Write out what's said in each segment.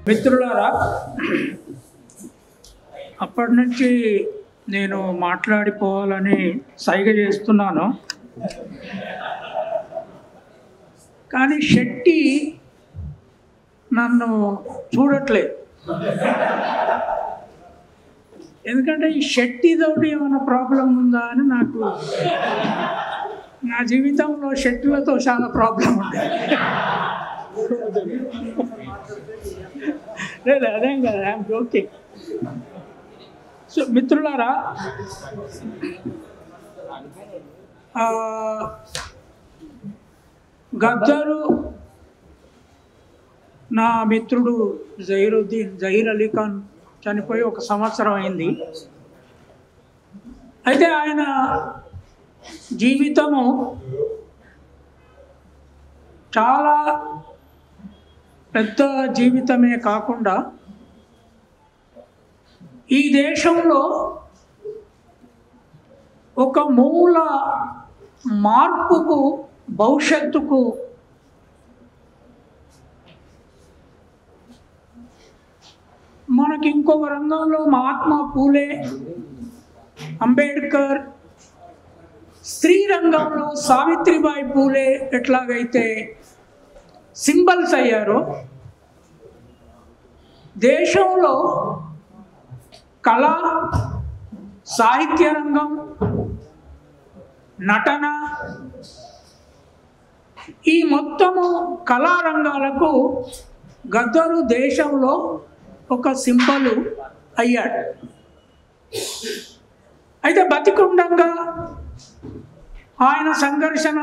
మిత్రులారా, అప్పటి నుంచి నేను మాట్లాడిపోవాలని సైగ చేస్తున్నాను. కానీ శెట్టి నన్ను చూడట్లేదు. ఎందుకంటే ఈ శెట్టితోటి ఏమైనా ప్రాబ్లం ఉందా అని నాకు, నా జీవితంలో శెట్టిలతో చాలా ప్రాబ్లం ఉంది. లేదు, అదేం కదా, ఐఎమ్ జోకింగ్. సో మిత్రులారా, గద్దరు నా మిత్రుడు జహీర్ అలీ ఖాన్ చనిపోయి 1 సంవత్సరం అయింది. అయితే ఆయన జీవితము చాలా పెద్ద జీవితమే కాకుండా ఈ దేశంలో ఒక మూల మార్పుకు, భవిష్యత్తుకు మనకి ఇంకొక రంగంలో మహాత్మా పూలే, అంబేద్కర్, స్త్రీ రంగంలో సావిత్రిబాయి పూలే ఎట్లాగైతే సింబల్స్ అయ్యారో, దేశంలో కళ, సాహిత్య రంగం, నటన, ఈ మొత్తము కళారంగాలకు గద్దరు దేశంలో ఒక సింబలు అయ్యాడు. అయితే బతికుండంగా ఆయన సంఘర్షణ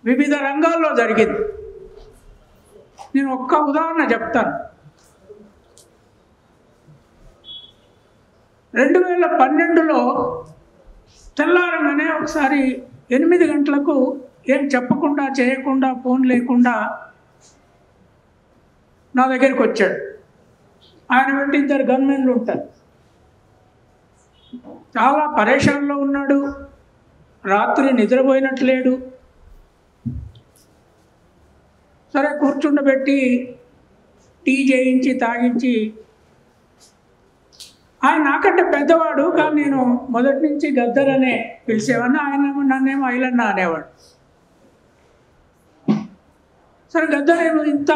వివిధ రంగాల్లో జరిగింది. నేను ఒక్క ఉదాహరణ చెప్తాను. 2012లో తెల్లారంగానే ఒకసారి 8 గంటలకు ఏం చెప్పకుండా చేయకుండా, ఫోన్ లేకుండా నా దగ్గరికి వచ్చాడు. ఆయన వెంట 2 గన్మెన్లు ఉంటారు. చాలా పరేషాన్లో ఉన్నాడు, రాత్రి నిద్రపోయినట్లేడు. సరే కూర్చుండబెట్టి టీ చేయించి తాగించి, ఆయన నాకంటే పెద్దవాడు కానీ నేను మొదటి నుంచి గద్దర్ అనే పిలిచేవాడిని, ఆయన నన్నేమో ఐలన్న అనేవాడు. సరే గద్దర్, నేను ఇంత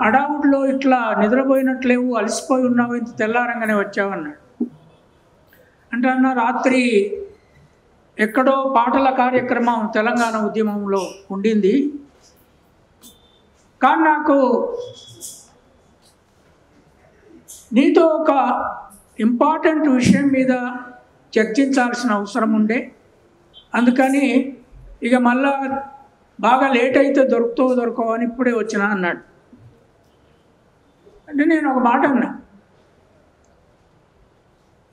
అడావుడ్లో ఇట్లా నిద్రపోయినట్లేవు, అలసిపోయి ఉన్నావు, ఇంత తెల్లారంగానే వచ్చావన్నాడు. అంటే అన్న, రాత్రి ఎక్కడో పాటల కార్యక్రమం తెలంగాణ ఉద్యమంలో ఉండింది, కానీ నాకు నీతో ఒక ఇంపార్టెంట్ విషయం మీద చర్చించాల్సిన అవసరం ఉండే, అందుకని ఇక మళ్ళా బాగా లేట్ అయితే దొరకవు అని ఇప్పుడే వచ్చినా అన్నాడు. అంటే నేను ఒక మాట అన్నా,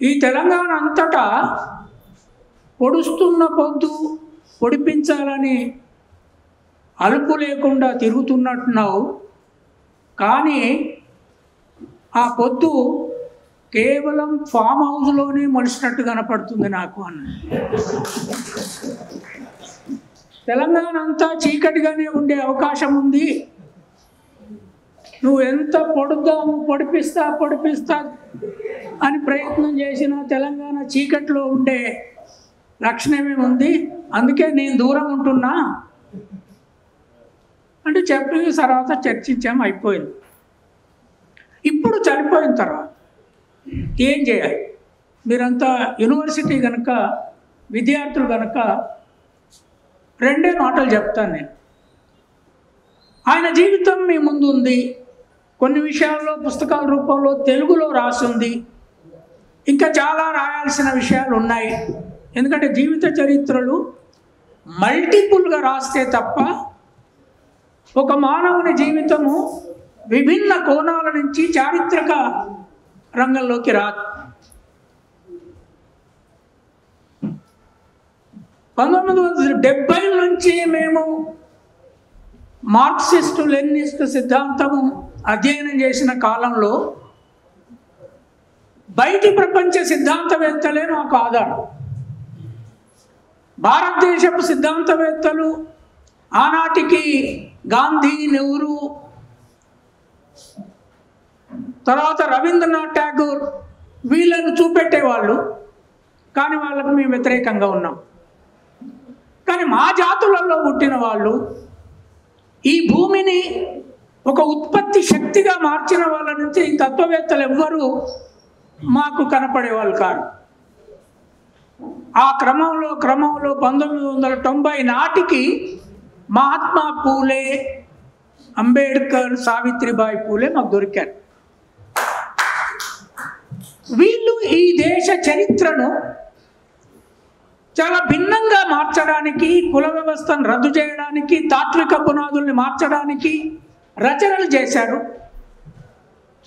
ఈ తెలంగాణ అంతటా పొడుస్తున్న పొద్దు పొడిపించాలని అలుపు లేకుండా తిరుగుతున్నట్టున్నావు, కానీ ఆ పొద్దు కేవలం ఫామ్ హౌస్లోనే మొలిసినట్టు కనపడుతుంది నాకు అన్నాడు. తెలంగాణ అంతా చీకటిగానే ఉండే అవకాశం ఉంది, నువ్వు ఎంత పొడిపిస్తా అని ప్రయత్నం చేసినా తెలంగాణ చీకట్లో ఉండే లక్షణమే ఉంది, అందుకే నేను దూరం ఉంటున్నా అంటే చెప్పిన తర్వాత చర్చించాము, అయిపోయింది. ఇప్పుడు చనిపోయిన తర్వాత ఏం చేయాలి? మీరంతా యూనివర్సిటీ కనుక, విద్యార్థులు కనుక 2 మాటలు చెప్తాను నేను. ఆయన జీవితం మీ ముందు ఉంది, కొన్ని విషయాల్లో పుస్తకాల రూపంలో తెలుగులో రాసింది, ఇంకా చాలా రాయాల్సిన విషయాలు ఉన్నాయి. ఎందుకంటే జీవిత చరిత్రలు మల్టిపుల్గా రాస్తే తప్ప ఒక మానవుని జీవితము విభిన్న కోణాల నుంచి చారిత్రక రంగంలోకి రాదు. 1970 నుంచి మేము మార్క్సిస్టు లెనినిస్టు సిద్ధాంతము అధ్యయనం చేసిన కాలంలో బయటి ప్రపంచ సిద్ధాంతవేత్తలే మాకు ఆధారం. భారతదేశపు సిద్ధాంతవేత్తలు ఆనాటికి గాంధీ, నెహ్రూ, తర్వాత రవీంద్రనాథ్ ఠాగూర్ వీళ్ళను చూపెట్టేవాళ్ళు, కానీ వాళ్ళకు మేము వ్యతిరేకంగా ఉన్నాం. కానీ మా జాతులలో పుట్టిన వాళ్ళు ఈ భూమిని ఒక ఉత్పత్తి శక్తిగా మార్చిన వాళ్ళ నుంచి ఈ తత్వవేత్తలు ఎవ్వరూ మాకు కనపడేవాళ్ళు కాదు. ఆ క్రమంలో 1990 నాటికి మహాత్మా పూలే, అంబేద్కర్, సావిత్రిబాయి పూలే మాకు దొరికారు. వీళ్ళు ఈ దేశ చరిత్రను చాలా భిన్నంగా మార్చడానికి, కుల వ్యవస్థను రద్దు చేయడానికి, తాత్విక పునాదుల్ని మార్చడానికి రచనలు చేశారు.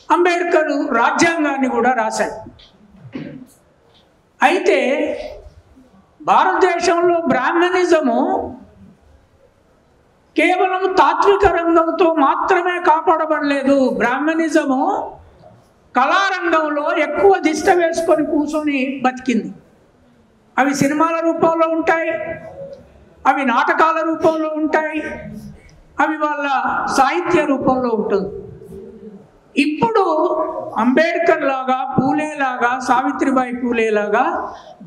అంబేద్కర్ రాజ్యాంగాన్ని కూడా రాశాడు. అయితే భారతదేశంలో బ్రాహ్మణిజము కేవలం తాత్విక రంగంతో మాత్రమే కాపాడబడలేదు. బ్రాహ్మణిజము కళారంగంలో ఎక్కువ దిష్ట వేసుకొని కూర్చొని బతికింది. అవి సినిమాల రూపంలో ఉంటాయి, అవి నాటకాల రూపంలో ఉంటాయి, అవి వాళ్ళ సాహిత్య రూపంలో ఉంటుంది. ఇప్పుడు అంబేద్కర్ లాగా, పూలే లాగా, సావిత్రిబాయి పూలే లాగా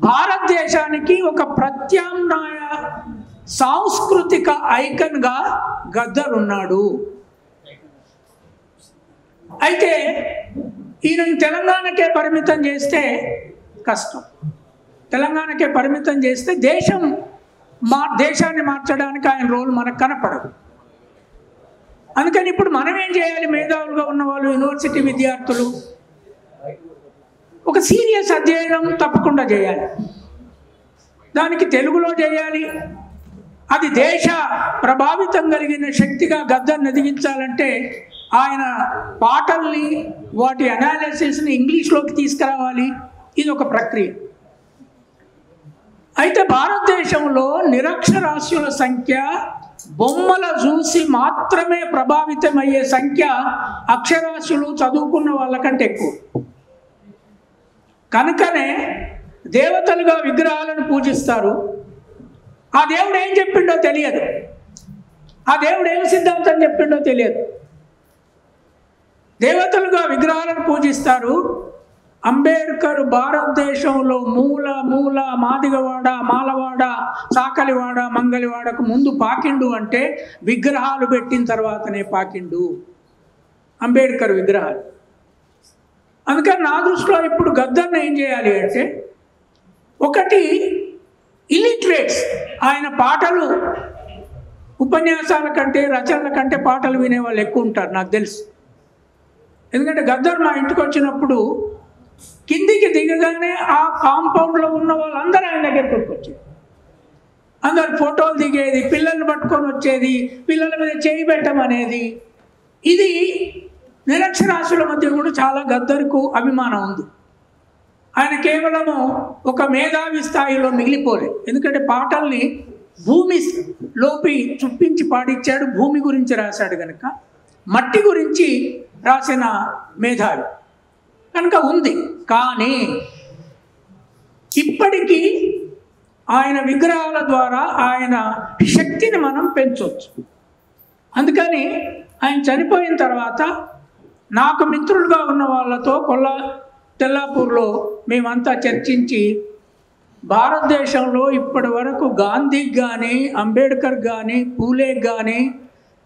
భారతదేశానికి ఒక ప్రత్యామ్నాయ సాంస్కృతిక ఐకన్గా గద్దర్ ఉన్నాడు. అయితే ఈయనను తెలంగాణకే పరిమితం చేస్తే కష్టం. తెలంగాణకే పరిమితం చేస్తే దేశాన్ని మార్చడానికి ఆయన రోల్ మనకు కనపడదు. అందుకని ఇప్పుడు మనం ఏం చేయాలి? మేధావులుగా ఉన్న వాళ్ళు, యూనివర్సిటీ విద్యార్థులు ఒక సీరియస్ అధ్యయనం తప్పకుండా చేయాలి. దానికి తెలుగులో చేయాలి. అది దేశ ప్రభావితం కలిగిన శక్తిగా గద్దర్ని ఎదిగించాలంటే ఆయన పాటల్ని, వాటి అనాలిసిస్ని ఇంగ్లీష్లోకి తీసుకురావాలి. ఇది ఒక ప్రక్రియ. అయితే భారతదేశంలో నిరక్షరాస్యుల సంఖ్య, బొమ్మల చూసి మాత్రమే ప్రభావితమయ్యే సంఖ్య అక్షరాస్యులు, చదువుకున్న వాళ్ళకంటే ఎక్కువ. కనుకనే దేవతలుగా విగ్రహాలను పూజిస్తారు. ఆ దేవుడు ఏం చెప్పిండో తెలియదు, ఆ దేవుడు ఏం సిద్ధాంతం చెప్పిండో తెలియదు. దేవతలుగా విగ్రహాలను పూజిస్తారు. అంబేద్కర్ భారతదేశంలో మూల మాదిగవాడ, మాలవాడ, సాకలివాడ, మంగలివాడకు ముందు పాకిండు అంటే విగ్రహాలు పెట్టిన తర్వాతనే పాకిండు అంబేద్కర్ విగ్రహాలు. అందుకని నా దృష్టిలో ఇప్పుడు గద్దర్ని ఏం చేయాలి అంటే, ఒకటి ఇలిటరేట్స్, ఆయన పాటలు, ఉపన్యాసాల కంటే, రచనల కంటే పాటలు వినేవాళ్ళు ఎక్కువ ఉంటారు నాకు తెలుసు. ఎందుకంటే గద్దర్ మా ఇంటికి వచ్చినప్పుడు కిందికి దిగగానే ఆ కాంపౌండ్లో ఉన్న వాళ్ళందరూ ఆయన దగ్గరికి వచ్చేది. అందరు ఫోటోలు దిగేది, పిల్లల్ని పట్టుకొని వచ్చేది, పిల్లల మీద చేయి పెట్టమనేది. ఇది నిరక్షరాస్యుల మధ్య కూడా చాలా గద్దర్కు అభిమానం ఉంది. ఆయన కేవలము ఒక మేధావి స్థాయిలో మిగిలిపోలేదు. ఎందుకంటే పాటల్ని భూమిలోకి చుప్పించి పాడించాడు, భూమి గురించి రాశాడు కనుక, మట్టి గురించి రాసిన మేధావి కనుక ఉంది. కానీ ఇప్పటికీ ఆయన విగ్రహాల ద్వారా ఆయన శక్తిని మనం పెంచవచ్చు. అందుకని ఆయన చనిపోయిన తర్వాత నాకు మిత్రులుగా ఉన్న వాళ్ళతో తెల్లాపూర్లో మేమంతా చర్చించి, భారతదేశంలో ఇప్పటి వరకు గాంధీకి కానీ, అంబేద్కర్ కానీ, పూలేకి కానీ,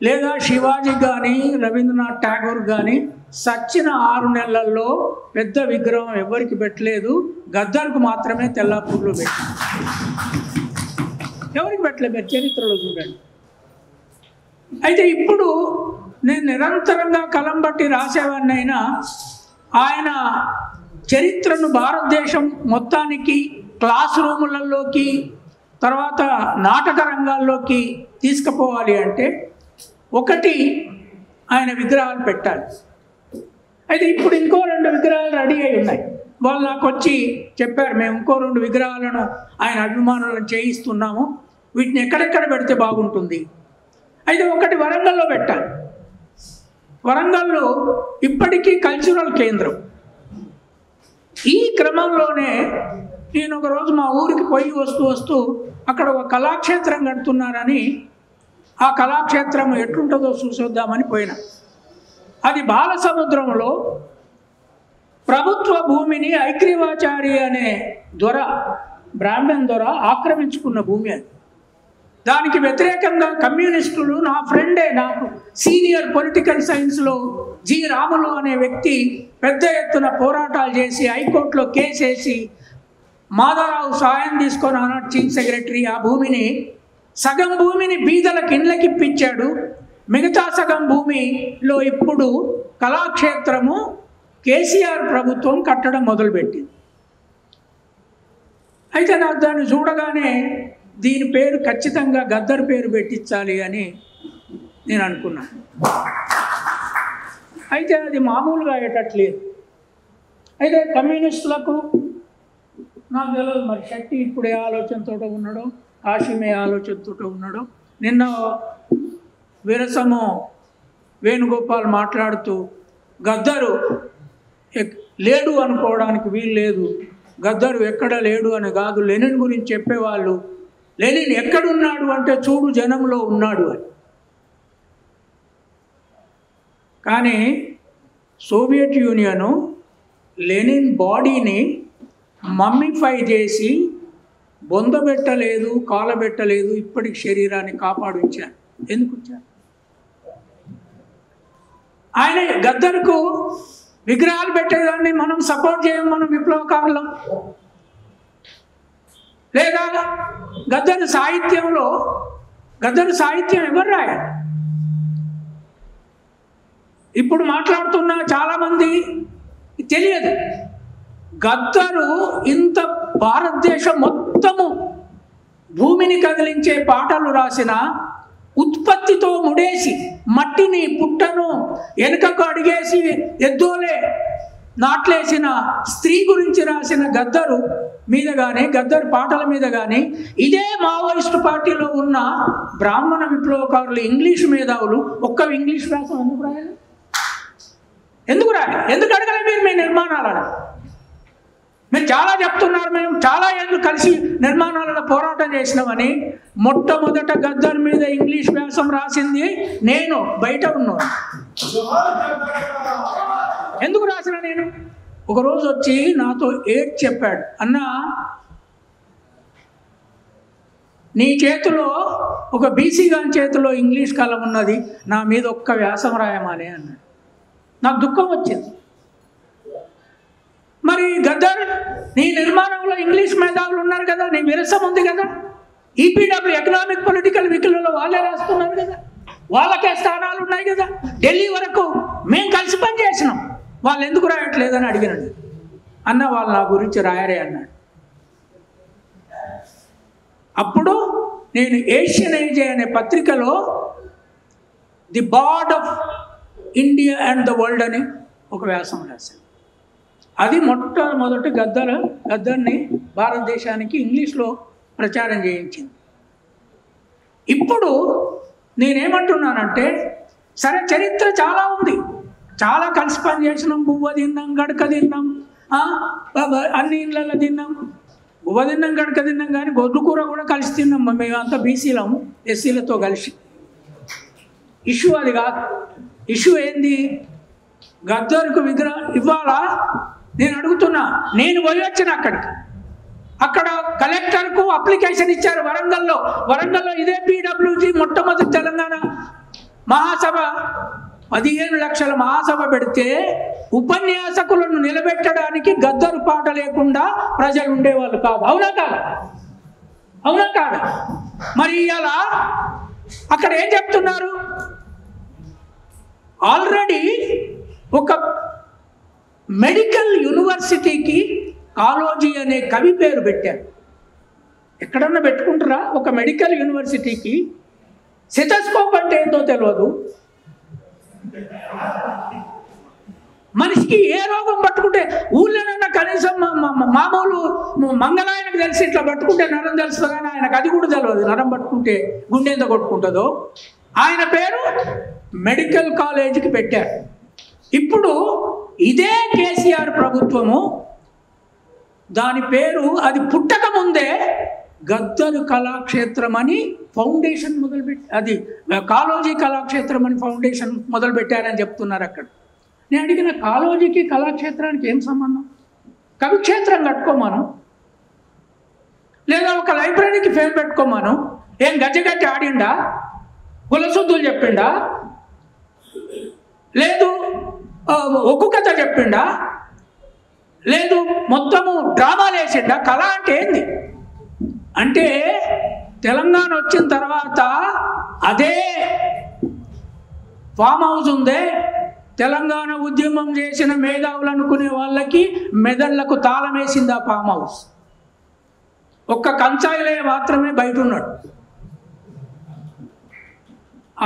లేదా శివాజీ కానీ, రవీంద్రనాథ్ ఠాగూర్ కానీ సచ్చిన 6 నెలల్లో పెద్ద విగ్రహం ఎవరికి పెట్టలేదు. గద్దర్కు మాత్రమే తెల్లాపూర్లో పెట్టారు. ఎవరికి పెట్టలేదు, మీరు చరిత్రలో చూడండి. అయితే ఇప్పుడు నేను నిరంతరంగా కలం బట్టి రాసేవాడినైనా ఆయన చరిత్రను భారతదేశం మొత్తానికి క్లాస్ రూములలోకి, తర్వాత నాటక రంగాల్లోకి తీసుకుపోవాలి అంటే ఒకటి ఆయన విగ్రహాలు పెట్టాలి. అయితే ఇప్పుడు ఇంకో 2 విగ్రహాలు రెడీ అయి ఉన్నాయి. వాళ్ళు నాకు వచ్చి చెప్పారు, మేము ఇంకో 2 విగ్రహాలను ఆయన అభిమానులను చేయిస్తున్నాము, వీటిని ఎక్కడెక్కడ పెడితే బాగుంటుంది. అయితే ఒకటి వరంగల్లో పెట్టాలి. వరంగల్లో ఇప్పటికీ కల్చరల్ కేంద్రం. ఈ క్రమంలోనే నేను ఒకరోజు మా ఊరికి పోయి వస్తూ అక్కడ ఒక కళాక్షేత్రం కడుతున్నారని, ఆ కళాక్షేత్రం ఎట్లుంటుందో చూసొద్దామని పోయినా. అది బాలసముద్రంలో ప్రభుత్వ భూమిని ఐగ్రీవాచారి అనే దొర, బ్రాహ్మణ్ దొర ఆక్రమించుకున్న భూమి అది. దానికి వ్యతిరేకంగా కమ్యూనిస్టులు, నా ఫ్రెండే, నాకు సీనియర్ పొలిటికల్ సైన్స్లో జి రాములు అనే వ్యక్తి పెద్ద ఎత్తున పోరాటాలు చేసి హైకోర్టులో కేసేసి మాధవరావు సాయం తీసుకొని ఆనాడు చీఫ్ సెక్రటరీ ఆ భూమిని, సగం భూమిని బీదలకు ఇండ్లకి ఇప్పించాడు. మిగతా సగం భూమిలో ఇప్పుడు కళాక్షేత్రము కేసీఆర్ ప్రభుత్వం కట్టడం మొదలుపెట్టింది. అయితే నాకు దాన్ని చూడగానే దీని పేరు ఖచ్చితంగా గద్దర్ పేరు పెట్టించాలి అని నేను అనుకున్నాను. అయితే అది మామూలుగా అయ్యేటట్లేదు. అయితే కమ్యూనిస్టులకు నాకు తెలియదు మరి, శక్తి ఇప్పుడు ఏ ఆలోచనతో ఉన్నాడో, కాశీం ఏ ఆలోచనతో ఉన్నాడో. నిన్న వీరసము వేణుగోపాల్ మాట్లాడుతూ గద్దరు లేడు అనుకోవడానికి వీలు లేదు, గద్దరు ఎక్కడ లేడు అని కాదు, లెనిన్ గురించి చెప్పేవాళ్ళు లెనిన్ ఎక్కడున్నాడు అంటే చూడు జనంలో ఉన్నాడు అని. కానీ సోవియట్ యూనియను లెనిన్ బాడీని మమ్మిఫై చేసి బొందబెట్టలేదు, కాలబెట్టలేదు, ఇప్పటికి శరీరాన్ని కాపాడు ఉంచారు. ఎందుకు ఉంచారు? ఆయన గద్దర్కు విగ్రహాలు పెట్టేదాన్ని మనం సపోర్ట్ చేయం, మనం విప్లవకారులం. లేదా గద్దర్ సాహిత్యం ఎవరు రాయాలి? ఇప్పుడు మాట్లాడుతున్న చాలామంది తెలియదు, గద్దరు ఇంత భారతదేశం మొత్తము భూమిని కదిలించే పాటలు రాసిన, ఉత్పత్తితో ముడేసి మట్టిని పుట్టను వెనుకకు అడిగేసి ఎద్దోలే నాట్లేసిన స్త్రీ గురించి రాసిన గద్దరు మీద కానీ, గద్దరు పాటల మీద కానీ, ఇదే మావోయిస్టు పార్టీలో ఉన్న బ్రాహ్మణ విప్లవకారులు, ఇంగ్లీషు మేధావులు ఒక్క ఇంగ్లీష్ వ్యాసం ఎందుకు రాయాలి? ఎందుకు అడగలే మీరు? మీ నిర్మాణాలను మీరు చాలా చెప్తున్నారు, మేము చాలా ఏళ్ళు కలిసి నిర్మాణాలలో పోరాటం చేసినామని. మొట్టమొదట గద్దర్ మీద ఇంగ్లీష్ వ్యాసం రాసింది నేను, బయట ఉన్నాను. ఎందుకు రాసిన నేను? ఒకరోజు వచ్చి నాతో చెప్పాడు, అన్నా నీ చేతిలో, ఒక బీసీ గాని చేతిలో ఇంగ్లీష్ కలం ఉన్నది, నా మీద ఒక్క వ్యాసం రాయమానే అన్నాడు. నాకు దుఃఖం వచ్చింది. మరి గద్దర్ నీ నిర్మాణంలో ఇంగ్లీష్ మేధావులు ఉన్నారు కదా, నీ విరసం ఉంది కదా, ఈపీడబ్ల్యూ ఎకనామిక్ పొలిటికల్ వీక్లలో వాళ్ళే రాస్తున్నారు కదా, వాళ్ళకే స్థానాలు ఉన్నాయి కదా, ఢిల్లీ వరకు మేము కలిసి పని చేసినాం, వాళ్ళు ఎందుకు రాయట్లేదని అడిగినాడు. అన్న వాళ్ళు నా గురించి రాయరే అన్నాడు. అప్పుడు నేను ఏషియన్ ఏజ్ అనే పత్రికలో the bard of India and the world అని ఒక వ్యాసం రాశాను. అది మొట్టమొదటి గద్దర్ని భారతదేశానికి ఇంగ్లీష్లో ప్రచారం చేయించింది. ఇప్పుడు నేనేమంటున్నానంటే, సరే చరిత్ర చాలా ఉంది, చాలా కలిసి పని చేసినాం, బువ్వ తిన్నాం, గడక తిన్నాం, అన్ని ఇళ్ళల్లో తిన్నాం, బువ్వ తిన్నాం, గడక తిన్నాం, కానీ గొడ్డు కూర కూడా కలిసి తిన్నాం. మేమంతా బీసీలము, ఎస్సీలతో కలిసి. ఇష్యూ అది కాదు. ఇష్యూ ఏంది? గద్దర్కు విగ్రహం ఇవ్వాలా? నేను అడుగుతున్నా. నేను పోయి వచ్చిన అక్కడ కలెక్టర్కు అప్లికేషన్ ఇచ్చారు వరంగల్లో ఇదే పీడబ్ల్యూజీ మొట్టమొదటి తెలంగాణ మహాసభ 15 లక్షల మహాసభ పెడితే ఉపన్యాసకులను నిలబెట్టడానికి గద్దరు పాట లేకుండా ప్రజలు ఉండేవాళ్ళు కాదు. అవునా కాదా? మరి ఇలా అక్కడ ఏం చెప్తున్నారు? ఆల్రెడీ ఒక మెడికల్ యూనివర్సిటీకి కాలోజీ అనే కవి పేరు పెట్టారు. ఎక్కడన్నా పెట్టుకుంటారా? ఒక మెడికల్ యూనివర్సిటీకి సెటస్కోప్ అంటే ఏంటో తెలియదు, మనిషికి ఏ రోగం పట్టుకుంటే ఊళ్ళోనన్నా కనీసం మామూలు మంగళాయనకు తెలిసి ఇట్లా పట్టుకుంటే నరం తెలుస్తుంది, కానీ ఆయనకు అది కూడా తెలియదు. నరం పట్టుకుంటే గుండె ఎంత కొట్టుకుంటుందో. ఆయన పేరు మెడికల్ కాలేజీకి పెట్టారు. ఇప్పుడు ఇదే కేసీఆర్ ప్రభుత్వము దాని పేరు, అది పుట్టక ముందే గద్దరు కళాక్షేత్రం అని ఫౌండేషన్ మొదలుపెట్టి, అది కాలోజీ కళాక్షేత్రం అని ఫౌండేషన్ మొదలుపెట్టారని చెప్తున్నారు. అక్కడ నేను అడిగిన కాళోజీకి కళాక్షేత్రానికి ఏం సంబంధం? కవిక్షేత్రం కట్టుకోమాను, లేదా ఒక లైబ్రరీకి ఫేమ్ పెట్టుకోమాను. ఏం గజ్జగట్టి ఆడిండా? కులశుద్ధులు చెప్పిండా? లేదు ఒక్కు కథ చెప్పిండా? లేదు మొత్తము డ్రామాలు వేసిండా? కళ అంటే ఏంది? అంటే తెలంగాణ వచ్చిన తర్వాత అదే ఫామ్ హౌస్ ఉందే, తెలంగాణ ఉద్యమం చేసిన మేధావులు అనుకునే వాళ్ళకి మెదళ్లకు తాళం వేసింది ఆ ఫామ్ హౌస్. ఒక్క కంచాయిలే మాత్రమే బయట ఉన్నాడు.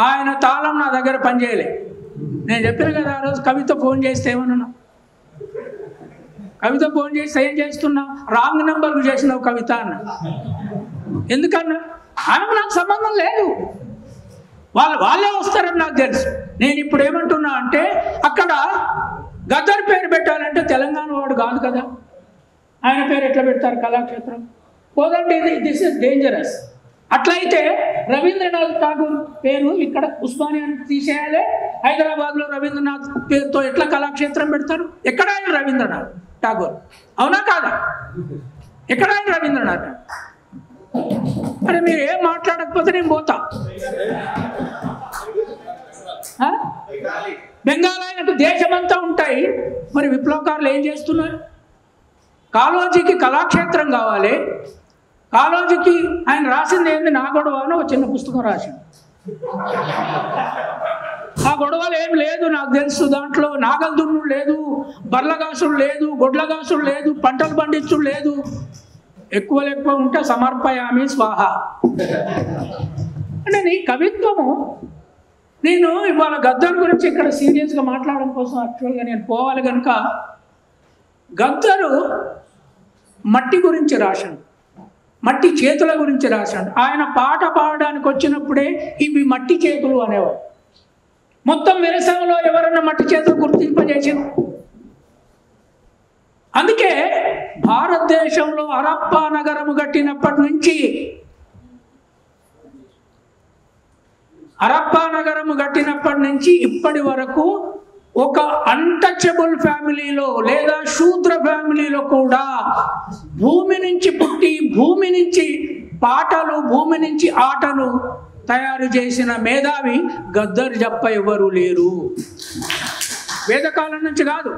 ఆయన తాళం నా దగ్గర పనిచేయలే. నేను చెప్పాను కదా ఆ రోజు కవిత ఫోన్ చేస్తే ఏమన్నా, కవిత ఫోన్ చేస్తే ఏం చేస్తున్నా, రాంగ్ నెంబర్కు చేసినావు కవిత అన్న. ఎందుకన్నా? ఆమెకు నాకు సంబంధం లేదు, వాళ్ళే వస్తారని నాకు తెలుసు. నేను ఇప్పుడు ఏమంటున్నా అంటే, అక్కడ గద్దర్ పేరు పెట్టాలంటే తెలంగాణ వాడు కాదు కదా, ఆయన పేరు ఎట్లా పెడతారు కళాక్షేత్రం? పోదండి, దిస్ ఇస్ డేంజరస్. అట్లయితే రవీంద్రనాథ్ ఠాగూర్ పేరు ఇక్కడ ఉస్మానియాని తీసేయాలి, హైదరాబాద్లో రవీంద్రనాథ్ పేరుతో ఎట్లా కళాక్షేత్రం పెడతారు? ఎక్కడ ఆయన రవీంద్రనాథ్ ఠాగూర్? అవునా కాదా? ఎక్కడ ఆయన రవీంద్రనాథ్? అరే మీరు ఏం మాట్లాడకపోతే నేను పోతా. బెంగాల్ ఆయనకు దేశమంతా ఉంటాయి. మరి విప్లవకారులు ఏం చేస్తున్నారు? కాళోజీకి కళాక్షేత్రం కావాలి, కాళోజీకి ఆయన రాసింది ఏంది, నా గొడవ అని ఒక చిన్న పుస్తకం రాసింది. ఆ గొడవలు ఏం లేదు నాకు తెలుసు. దాంట్లో నాగల్దున్నుడు లేదు, బర్లగాసుడు లేదు, గొడ్లగాసుడు లేదు, పంటలు పండించుడు లేదు. ఎక్కువ ఉంటే సమర్పయామి స్వాహ. అంటే నీ కవిత్వము, నేను ఇవాళ గద్దర్ గురించి ఇక్కడ సీరియస్గా మాట్లాడడం కోసం యాక్చువల్గా నేను పోవాలి కనుక, గద్దరు మట్టి గురించి రాశాడు, మట్టి చేతుల గురించి రాశాడు. ఆయన పాట పాడడానికి వచ్చినప్పుడే ఇవి మట్టి చేతులు అనేవాడు. మొత్తం విరసంలో ఎవరన్నా మట్టి చేతులు గుర్తింపజేసారు. అందుకే భారతదేశంలో హరప్పా నగరము కట్టినప్పటి నుంచి, హరప్పా నగరము కట్టినప్పటి నుంచి ఇప్పటి వరకు ఒక అన్టచబుల్ ఫ్యామిలీలో లేదా శూద్ర ఫ్యామిలీలో కూడా భూమి నుంచి పుట్టి, భూమి నుంచి పాటలు, భూమి నుంచి ఆటలు తయారు చేసిన మేధావి గద్దర్ తప్ప ఎవరు లేరు. వేదకాలం నుంచి కాదు.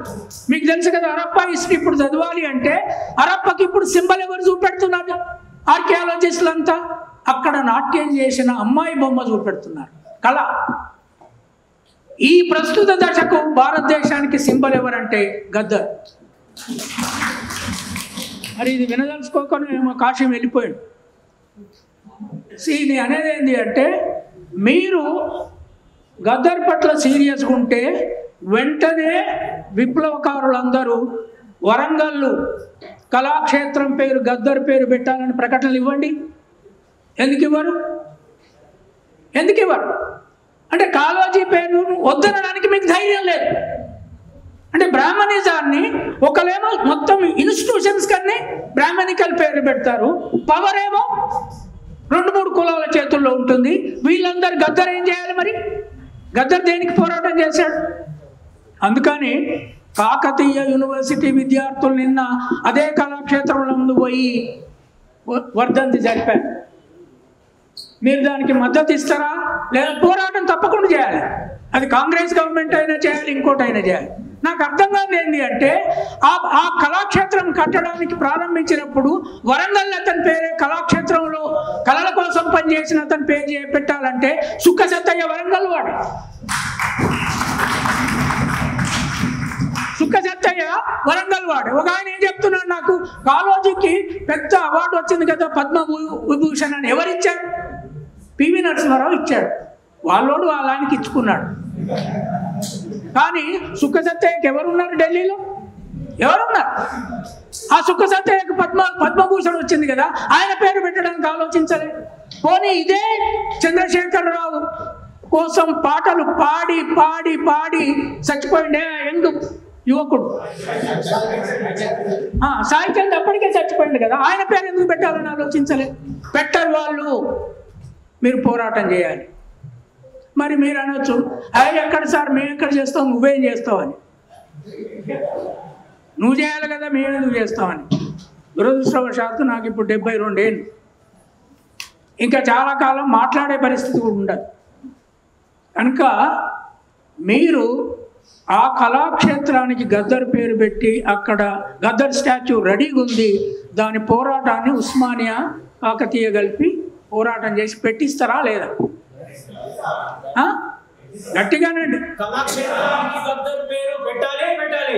మీకు తెలుసు కదా, హరప్పా హిస్టరీ ఇప్పుడు చదవాలి అంటే హరప్పకి ఇప్పుడు సింబల్ ఎవరు చూపెడుతున్నారు? ఆర్కియాలజిస్టులు అంతా అక్కడ నాట్యం చేసిన అమ్మాయి బొమ్మ చూపెడుతున్నారు, కళ. ఈ ప్రస్తుత దశకు భారతదేశానికి సింబల్ ఎవరంటే గద్దర్. మరి ఇది వినదలుచుకోకుండా ఏమో కాశీ వెళ్ళిపోయాడు. ఇది అనేది ఏంటి అంటే, మీరు గద్దర్ పట్ల సీరియస్గా ఉంటే వెంటనే విప్లవకారులందరూ వరంగల్ కళాక్షేత్రం పేరు గద్దర్ పేరు పెట్టాలని ప్రకటనలు ఇవ్వండి. ఎందుకు ఇవ్వరు? అంటే కాళోజీ పేరు వద్దనడానికి మీకు ధైర్యం లేదు. అంటే బ్రాహ్మణిజాన్ని ఒకలేమో మొత్తం ఇన్స్టిట్యూషన్స్ కన్నీ బ్రాహ్మణికల్ పేరు పెడతారు, పవర్ ఏమో 2-3 కులాల చేతుల్లో ఉంటుంది. వీళ్ళందరూ గద్దర్ ఏం చేయాలి? మరి గద్దర్ దేనికి పోరాటం చేశాడు? అందుకని కాకతీయ యూనివర్సిటీ విద్యార్థులు నిన్న అదే కళాక్షేత్రంలో ముందు పోయి వర్ధంతి జరిపారు. మీరు దానికి మద్దతు ఇస్తారా? లేదా పోరాటం తప్పకుండా చేయాలి. అది కాంగ్రెస్ గవర్నమెంట్ అయినా చేయాలి, ఇంకోటైనా చేయాలి. నాకు అర్థం కాదు ఏంటి అంటే, ఆ కళాక్షేత్రం కట్టడానికి ప్రారంభించినప్పుడు వరంగల్ అతని పేరే కళాక్షేత్రంలో కళల కోసం పనిచేసిన అతని పేరు పెట్టాలంటే సుక్కసత్తయ్య వరంగల్ వాడు. సుక్కసత్తయ్య వరంగల్ వాడు. ఒక ఆయన ఏం చెప్తున్నాడు, నాకు కాళోజీకి పెద్ద అవార్డు వచ్చింది కదా పద్మ విభూషణ్ అని. ఎవరిచ్చారు? పివి నరసింహారావు ఇచ్చాడు. వాళ్ళోడు వాళ్ళ ఆయనకి ఇచ్చుకున్నాడు. కానీ సుక్కసత్తయ్యకి ఎవరున్నారు ఢిల్లీలో? ఎవరున్నారు? ఆ సుక్కసత్తయ్యకు పద్మభూషణ్ వచ్చింది కదా, ఆయన పేరు పెట్టడానికి ఆలోచించలే. పోనీ ఇదే చంద్రశేఖరరావు కోసం పాటలు పాడి పాడి పాడి చచ్చిపోయిండే యంగ్ యువకుడు సాహిత్యం అప్పటికే చచ్చిపోయింది కదా, ఆయన పేరు ఎందుకు పెట్టాలని ఆలోచించలే. పెట్టరు వాళ్ళు. మీరు పోరాటం చేయాలి. మరి మీరు అనొచ్చు, అవి ఎక్కడ సార్, మేము ఎక్కడ చేస్తాం, నువ్వేం చేస్తావు అని. నువ్వు చేయాలి కదా, మేము ఎందుకు చేస్తామని. దురదృష్టవశాత్తు నాకు ఇప్పుడు 72 ఏళ్ళు, ఇంకా చాలా కాలం మాట్లాడే పరిస్థితి కూడా ఉండదు. కనుక మీరు ఆ కళాక్షేత్రానికి గద్దర్ పేరు పెట్టి అక్కడ గద్దర్ స్టాచ్యూ రెడీగా ఉంది, దాని పోరాటాన్ని ఉస్మానియా కాకతీయ కలిపి పోరాటం చేసి పెట్టిస్తారా లేదా? గట్టిగానండి. కళాక్షేత్రానికి గద్దర్ పేరు పెట్టాలి పెట్టాలి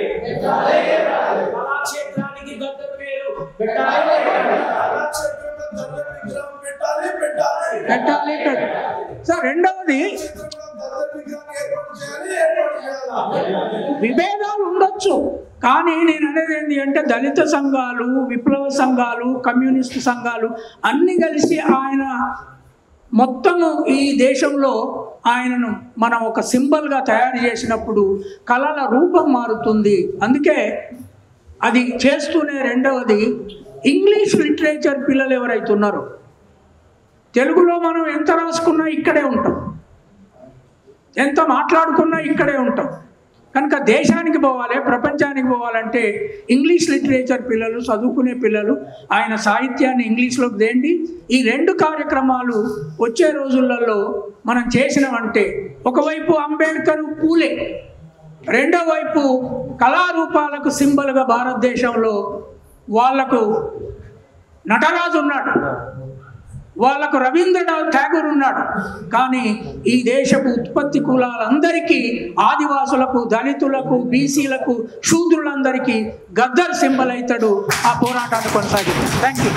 కళాక్షేత్రానికి గద్దర్ పేరు పెట్టాలి పెట్టాలి. సార్ రెండవది, విభేదాలు ఉండొచ్చు, కానీ నేను అనేది ఏంటి అంటే దళిత సంఘాలు, విప్లవ సంఘాలు, కమ్యూనిస్టు సంఘాలు అన్నీ కలిసి ఆయన మొత్తము ఈ దేశంలో ఆయనను మనం ఒక సింబల్గా తయారు చేసినప్పుడు కళల రూపం మారుతుంది. అందుకే అది చేస్తూనే రెండవది, ఇంగ్లీష్ లిటరేచర్ పిల్లలు ఎవరైతే ఉన్నారో, తెలుగులో మనం ఎంత రాసుకున్నా ఇక్కడే ఉంటాం, ఎంత మాట్లాడుకున్నా ఇక్కడే ఉంటాం. కనుక దేశానికి పోవాలి, ప్రపంచానికి పోవాలంటే ఇంగ్లీష్ లిటరేచర్ పిల్లలు, చదువుకునే పిల్లలు ఆయన సాహిత్యాన్ని ఇంగ్లీష్లోకి తేండి. ఈ 2 కార్యక్రమాలు వచ్చే రోజులలో మనం చేసినామంటే, ఒకవైపు అంబేద్కర్, పూలే, రెండో వైపు కళారూపాలకు సింబల్గా భారతదేశంలో వాళ్లకు నటరాజు ఉన్నాడు, వాళ్ళకు రవీంద్రనాథ్ ఠాగూర్ ఉన్నాడు. కానీ ఈ దేశపు ఉత్పత్తి కులాలందరికీ, ఆదివాసులకు, దళితులకు, బీసీలకు, శూద్రులందరికీ గద్దర్ సింబల్ అవుతాడు. ఆ పోరాటాన్ని కొనసాగిస్తాడు. Thank you.